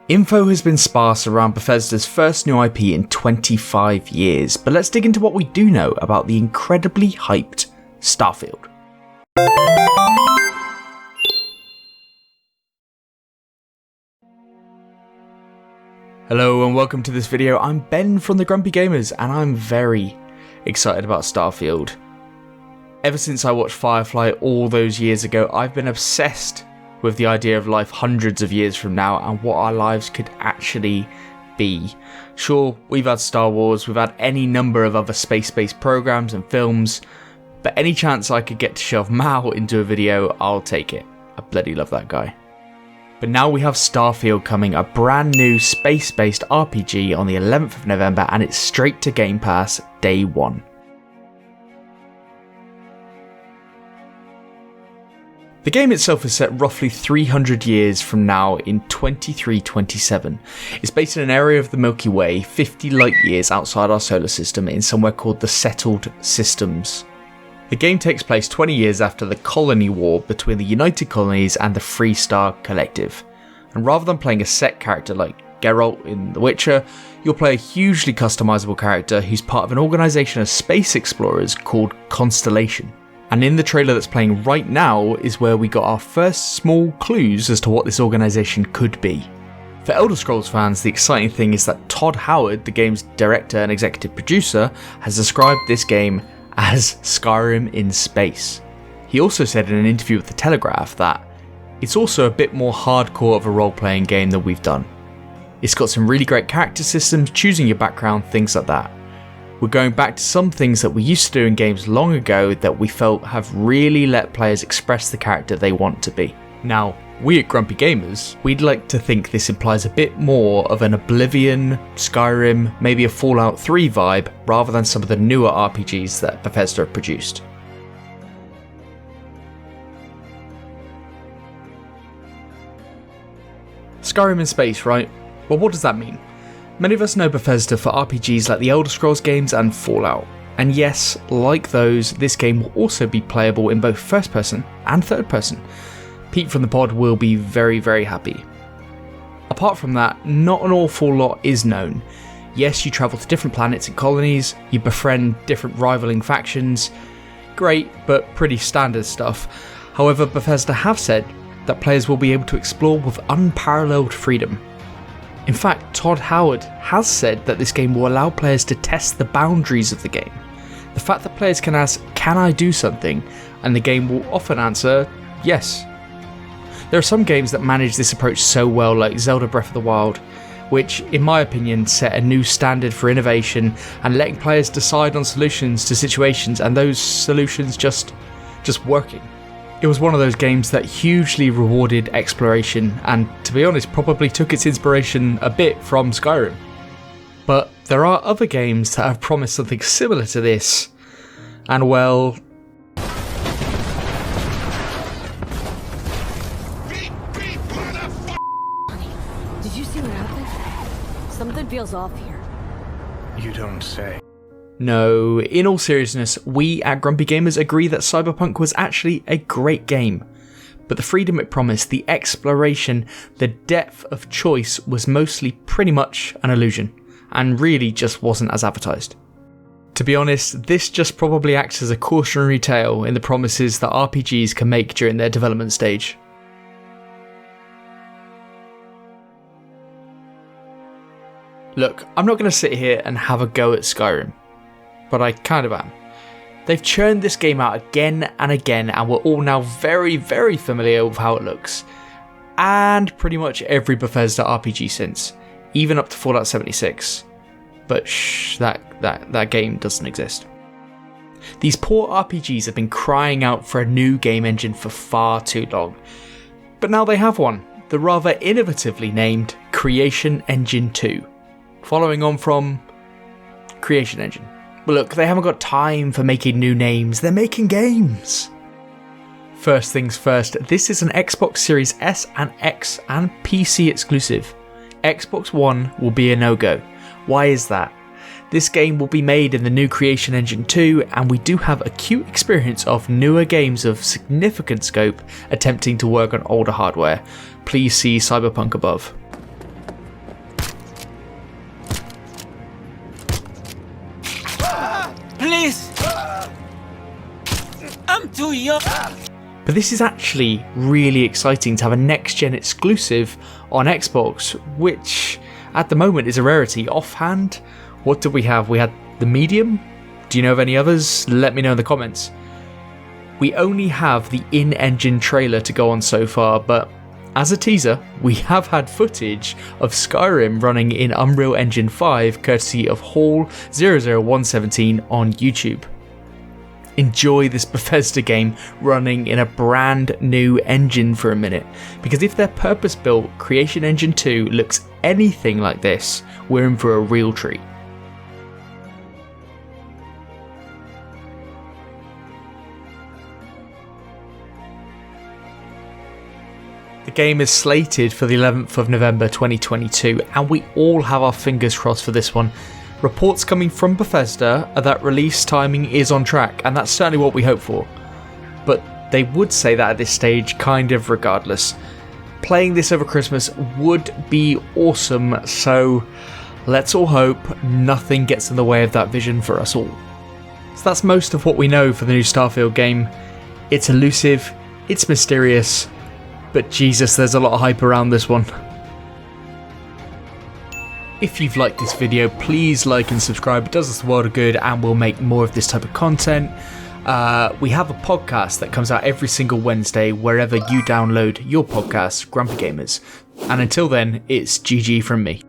Info has been sparse around Bethesda's first new IP in 25 years, but let's dig into what we do know about the incredibly hyped Starfield. Hello and welcome to this video. I'm Ben from the Grumpy Gamers and I'm very excited about Starfield. Ever since I watched Firefly all those years ago, I've been obsessed with the idea of life hundreds of years from now and what our lives could actually be. Sure, we've had Star Wars, we've had any number of other space-based programs and films, but any chance I could get to shove Mao into a video, I'll take it. I bloody love that guy. But now we have Starfield coming, a brand new space-based RPG on the 11th of November, and it's straight to Game Pass day one. The game itself is set roughly 300 years from now in 2327. It's based in an area of the Milky Way, 50 light years outside our solar system, in somewhere called the Settled Systems. The game takes place 20 years after the Colony War between the United Colonies and the Free Star Collective. And rather than playing a set character like Geralt in The Witcher, you'll play a hugely customizable character who's part of an organisation of space explorers called Constellation. And in the trailer that's playing right now is where we got our first small clues as to what this organisation could be. For Elder Scrolls fans, the exciting thing is that Todd Howard, the game's director and executive producer, has described this game as Skyrim in space. He also said in an interview with The Telegraph that it's also a bit more hardcore of a role-playing game than we've done. It's got some really great character systems, choosing your background, things like that. We're going back to some things that we used to do in games long ago that we felt have really let players express the character they want to be. Now, we at Grumpy Gamers, we'd like to think this implies a bit more of an Oblivion, Skyrim, maybe a Fallout 3 vibe, rather than some of the newer RPGs that Bethesda have produced. Skyrim in space, right? Well, what does that mean? Many of us know Bethesda for RPGs like the Elder Scrolls games and Fallout. And yes, like those, this game will also be playable in both first person and third person. Pete from the pod will be very, very happy. Apart from that, not an awful lot is known. Yes, you travel to different planets and colonies, you befriend different rivaling factions. Great, but pretty standard stuff. However, Bethesda have said that players will be able to explore with unparalleled freedom. In fact, Todd Howard has said that this game will allow players to test the boundaries of the game. The fact that players can ask, "Can I do something?" and the game will often answer, "Yes." There are some games that manage this approach so well, like Zelda Breath of the Wild, which, in my opinion, set a new standard for innovation and letting players decide on solutions to situations and those solutions just working. It was one of those games that hugely rewarded exploration and, to be honest, probably took its inspiration a bit from Skyrim. But there are other games that have promised something similar to this, and well... Did you see what happened? Something feels off here. You don't say. No, in all seriousness, we at Grumpy Gamers agree that Cyberpunk was actually a great game. But the freedom it promised, the exploration, the depth of choice was mostly pretty much an illusion, and really just wasn't as advertised. To be honest, this just probably acts as a cautionary tale in the promises that RPGs can make during their development stage. Look, I'm not going to sit here and have a go at Skyrim, but I kind of am. They've churned this game out again and again, and we're all now very, very familiar with how it looks. And pretty much every Bethesda RPG since, even up to Fallout 76. But shh, that game doesn't exist. These poor RPGs have been crying out for a new game engine for far too long. But now they have one, the rather innovatively named Creation Engine 2, following on from Creation Engine. But look, they haven't got time for making new names, they're making games. First things first, this is an Xbox Series S and X and PC exclusive. Xbox One will be a no-go. Why is that? This game will be made in the new Creation Engine 2, and we do have acute experience of newer games of significant scope attempting to work on older hardware. Please see Cyberpunk above. But this is actually really exciting to have a next-gen exclusive on Xbox, which at the moment is a rarity. Offhand, what did we have? We had the Medium? Do you know of any others? Let me know in the comments. We only have the in-engine trailer to go on so far, but as a teaser, we have had footage of Skyrim running in Unreal Engine 5 courtesy of Hall00117 on YouTube. Enjoy this Bethesda game running in a brand new engine for a minute, because if their purpose-built Creation Engine 2 looks anything like this, we're in for a real treat. The game is slated for the 11th of November 2022, and we all have our fingers crossed for this one. Reports coming from Bethesda are that release timing is on track, and that's certainly what we hope for. But they would say that at this stage, kind of regardless. Playing this over Christmas would be awesome, so let's all hope nothing gets in the way of that vision for us all. So that's most of what we know for the new Starfield game. It's elusive, it's mysterious, but Jesus, there's a lot of hype around this one. If you've liked this video, please like and subscribe. It does us the world of good, and we'll make more of this type of content. We have a podcast that comes out every single Wednesday wherever you download your podcasts, Grumpy Gamers. And until then, it's GG from me.